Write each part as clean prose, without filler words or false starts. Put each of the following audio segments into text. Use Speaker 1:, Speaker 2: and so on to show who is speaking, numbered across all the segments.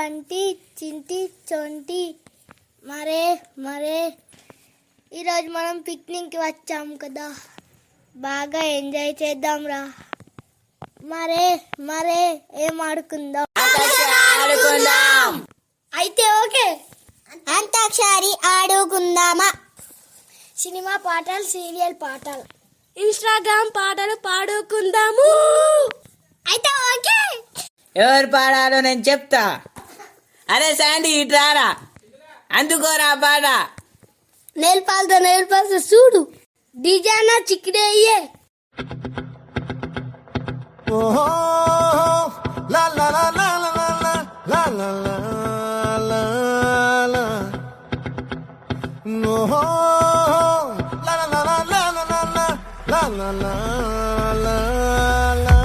Speaker 1: బంటి చింటి చొంటి మరే మరే ఈరోజు మనం పిక్నిక్కి వచ్చాం కదా, బాగా ఎంజాయ్ చేద్దాం రా. మరే మరే ఏం ఆడుకుందాం? అయితే ఓకే, అంతాక్షరి ఆడుకుందామా? సినిమా పాటలు, సీరియల్ పాటలు, ఇన్స్టాగ్రామ్ పాటలు పాడుకుందాము. అయితే ఓకే.
Speaker 2: ఎవరు పాడాలో నేను చెప్తా. అరే శాండీ ఇట్రారా, అందుకోరా పాట.
Speaker 1: నేర్పాల్తో చూడు, డిజైనా చిక్కిడే అయ్యే.
Speaker 3: ఓహో లా లా లా లా లా లా లా లా లా ఓహో లా లా లా లా లా లా లా లా లా.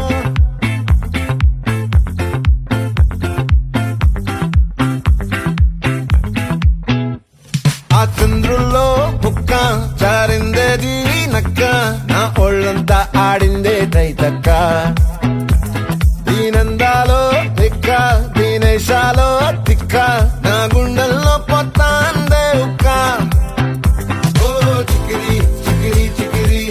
Speaker 3: ఆ చంద్రుల్లో బుక్క జారిందేది నక్క, నా ఒళ్ళంతా ఆడిందే తైతక్క. దీనందాలో తిక్క, దీనేశాలో తిక్క, నా గుండెల్లో పొత్తాందే ఉక్క. ఓ చికిరి చికిరి చికిరి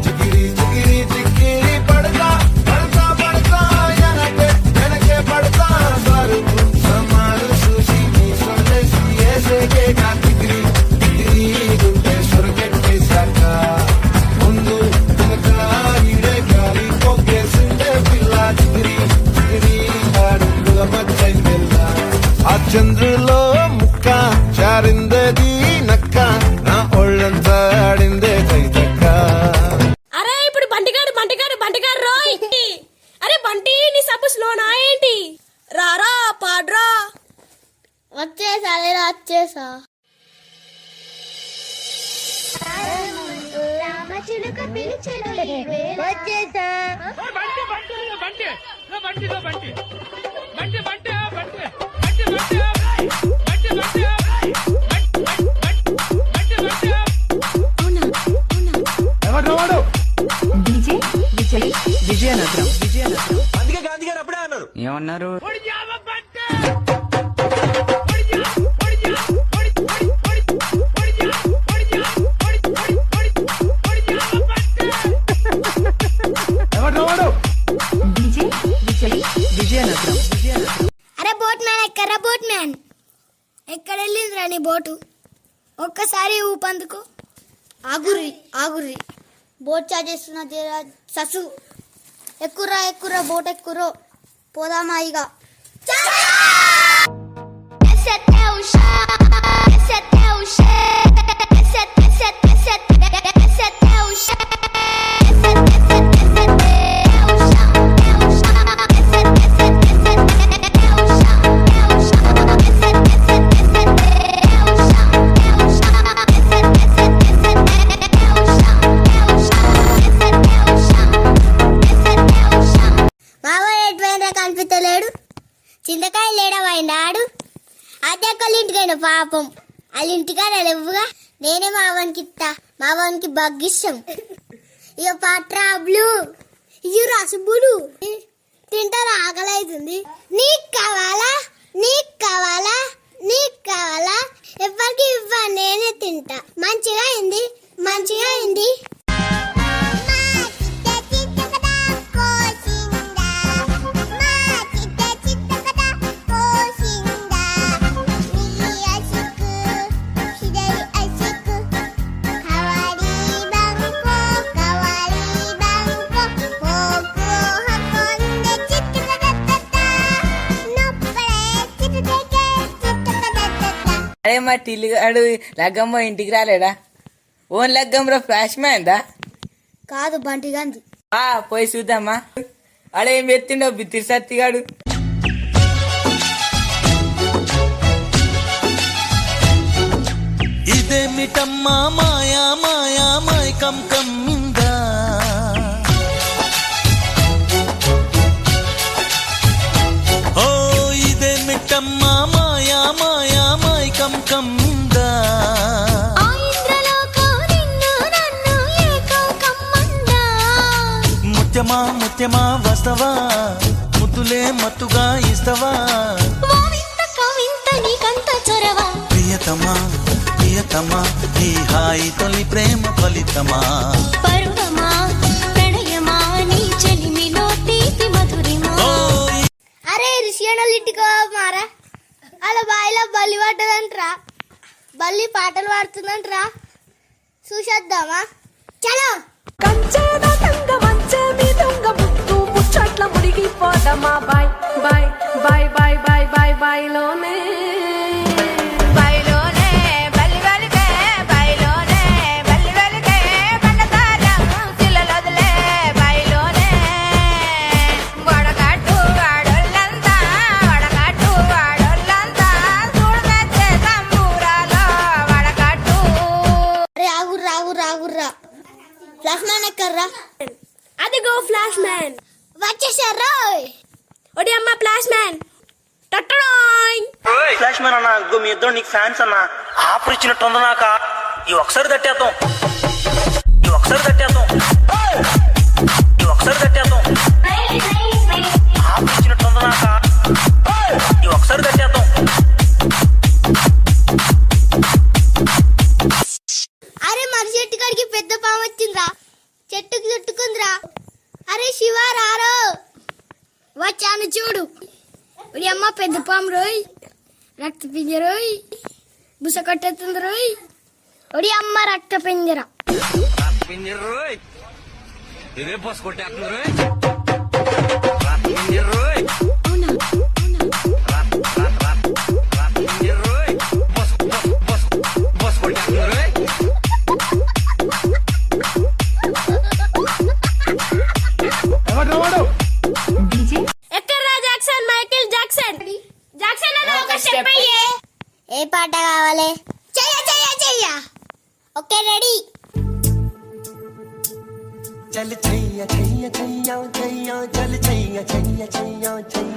Speaker 3: చికిరి చికిరి చికిరి పడతా పడతా పడతా ఎనకే ఎనకే పడతా. సరుకు సమాలు చూసి నీ సందేశి ఏసేకే కా చికిరి చికిరి గుండె సొరకెట్టేశాక ముందు వెనక ఈడే గాలి పొగ్గేసిందే పిల్ల. చికిరి చికిరి అడుగుల మధ్య పిల్ల. ఆ చంద్రులో ముక్క చారిందేది నక్క, నా ఒళ్ళంతా ఆడిందే తైతక్క.
Speaker 4: అరే ఇప్పుడు బంటిగాడు రోయ్. అరే బంటి, నీ సబ్బు స్లోనా ఏంటి? రారా పాడ్రా.
Speaker 1: వచ్చేసా లేదా? వచ్చేసా. రామచిలుక పిలిచెను వచ్చేసా.
Speaker 2: విజయనగరం.
Speaker 3: అందుకే గాంధీ గారు అప్పుడే అన్నారు.
Speaker 2: ఏమన్నారు? విజయనగరం.
Speaker 1: అరే బోట్ మ్యాన్ ఎక్కరా, బోట్ మ్యాన్ ఎక్కడ వెళ్ళిందిరా నీ బోటు? ఒక్కసారి ఊపందుకు. ఆగుర్రి ఆగుర్రి, బోట్ చార్జ్ చేస్తున్నా ససు. ఎక్కుర్రా ఎక్కుర్రా, బోట్ ఎక్కుర్రో, పోదామా ఇక. కనిపించలేడు, చింతకాయ లేడవాడు. అద్దెక్కళ్ళ ఇంటికైనా పాపం, వాళ్ళ ఇంటికాడ లేవుగా. నేనే మావానికి ఇస్తా, మావానికి బగ్గిష్టం. ఇక పట్రాబ్లు ఇవి రసబులు తింటారా, ఆకలి అవుతుంది. నీకు కావాలా, నీకు కావాలా, నీకు కావాలా? ఎవరికి ఇవ్వండి, నేనే తింటా. మంచిగా అయింది, మంచిగా అయింది.
Speaker 2: అరే మా టిల్లిగాడు లగ్గమ్మ ఇంటికి రాలేడా? Own లగ్గమ్మ flash మ్యాన్దా?
Speaker 1: కాదు, బంటి గాంధీ.
Speaker 2: పోయి చూద్దామా. అడే ఏం ఎత్తిండో బిత్తిరి సత్తిగాడు.
Speaker 5: ఇదేమిటమ్మా మాయా మాయా మైకం కమ్మిందా, ఓ ఇదేమిటమ్మా మాయా మాయా మైకం కమ్మిందా. ముత్యమా ముత్యమా వస్తవా, ముద్దులే మత్తుగా ఇస్తవా. ఫలితమా ఈ హాయి తొలి ప్రేమ ఫలితమా
Speaker 6: పరువమా ప్రణయమా నీ చెలిమిలో తీపి మధురిమా
Speaker 5: ఓ
Speaker 1: అరే రిషియనల్ ఇంటికి మారా అలా బాయిలో బల్లి పట్టదంటరా బల్లి పాటలు పాడుతుందంటరా చూసేద్దామా చలో
Speaker 4: కంచేద తంగ మంచే మీ దొంగ ముత్తు ముచ్చట్ల ముడిగిపోదమా బాయ్ బాయ్ బాయ్ బాయ్ బాయ్ బాయ్ బాయ్ లోనే
Speaker 6: బయలోనే బల్లి వెలిగే బయలోనే బల్లి వెలిగే కన్నతారం శిలలొదిలే బయలోనే వడగట్టు వాడొల్లంతా చూడమెచ్చే సంబూరాలో వడగట్టు
Speaker 1: అరే ఆగుర్రా ఫ్లాష్ మ్యాన్ ఎక్కర్రా
Speaker 4: అదిగో ఫ్లాష్ మ్యాన్
Speaker 1: వచ్చేసారా
Speaker 4: ఒడి అమ్మ ఫ్లాష్ మ్యాన్ టట్టడాయ్
Speaker 7: ఫ్లాష్ మ్యాన్ అన్న ఇదిగో మీ ఇద్దరు నీకు ఫ్యాన్స్ అన్న ఆఫర్ ఇచ్చినట్టుంది నాక ఈ ఒకసారి తట్టేద్దాం ఆఫర్ ఇచ్చినట్టుంది నాక ఈ ఒకసారి తట్టేద్దాం
Speaker 1: అరే మరి చెట్టు కాడికి పెద్ద పాము వచ్చిందిరా చెట్టుకి చుట్టుకుందిరా అరే శివ రారో వచ్చాను చూడు ఉడి అమ్మ పెద్ద పాము రోయ్ రక్త పింజర రోయ్ బుస కట్టేస్తుంది రోయ్ ఉడి అమ్మ రక్త పింజర
Speaker 4: ఎక్కడ్రా జాక్సన్ మైకేల్ జాక్సన్ జాక్సన్ అన్న ఒక స్టెప్ అయ్యే
Speaker 1: ఏ పాట కావాలి చెయ్య ఓకే రెడీ
Speaker 3: चल छैया छैया छैया छैया चल छैया छैया छैया छैया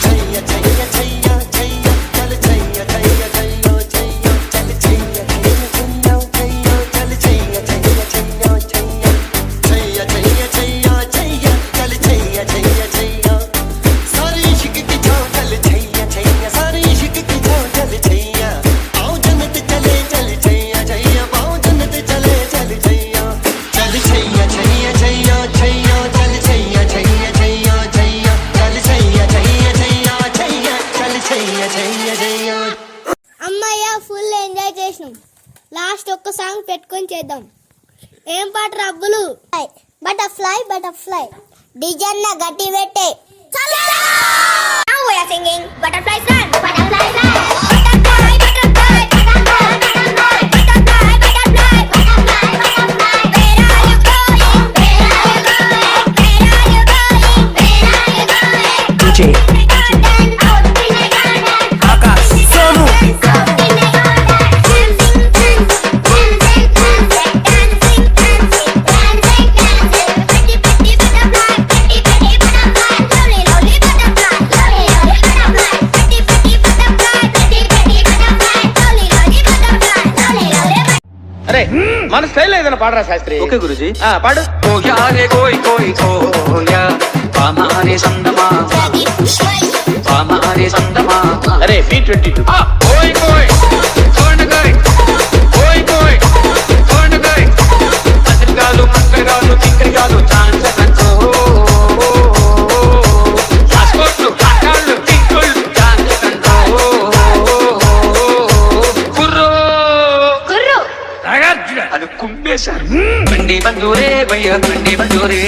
Speaker 3: छैया छैया छैया छैया चल छैया छैया छैया छैया चल छैया छैया छैया छैया चल छैया छैया छैया छैया छैया छैया छैया छैया चल छैया छैया छैया सारी इश्क की छाँव चल छैया छैया सारी इश्क की छाँव चल छैया आओ जन्नत चले चल छैया छैया आओ जन्नत चले चल छैया चल छैया छैया छैया छैया चल छैया छैया छैया छैया चल छैया छैया छैया छैया चल छैया छैया छैया
Speaker 1: అమ్మయ్య ఫుల్ ఎంజాయ్ చేసినాం లాస్ట్ ఒక్క సాంగ్ పెట్టుకొని చేద్దాం ఏం పాట రబ్బులు బటర్ఫ్లై బటర్ఫ్లై డిజైన్ గట్టి పెట్టే Now we are singing butterflies run, butterflies run. Butterfly, butterfly, butterfly, butterfly, butterfly, butterfly, butterfly, butterfly. Where are you going? Where are you going? Where are you going? Where are you going? DJ. Out in the garden.
Speaker 7: Akash Sonu
Speaker 1: Out in the garden. Dancing, dancing, dancing, dancing, dancing, dancing, dancing, dancing. Pretty, pretty butterfly, pretty, pretty butterfly, lovely, lovely butterfly, lovely, lovely butterfly, pretty, pretty butterfly, pretty, pretty butterfly, lovely, lovely butterfly, lovely, lovely butterfly.
Speaker 7: అరే మన style ఏదైనా పాడరా Sastry
Speaker 8: okay Guruji
Speaker 7: పాడు
Speaker 8: కోయారే కోయ్ కోయ్ కోయా పామారే సందమా పామారే సందమా
Speaker 7: అరే B22
Speaker 8: కోయ్ కోయ్ కోణగాయ్ కోయ్ కోయ్ కోణగాయ్ అసలుగాలు మక్కగాలు టిక్కగాలు చాన్స్ కంచో పాస్పోర్ట్లు కాకాళ్ళు టిక్కుళ్ళు చాన్స్ కంచో కుర్రో
Speaker 7: నాగార్జున
Speaker 8: అది కుంపేశారు బండి బంజూరే భయ్య బండి బంజూరే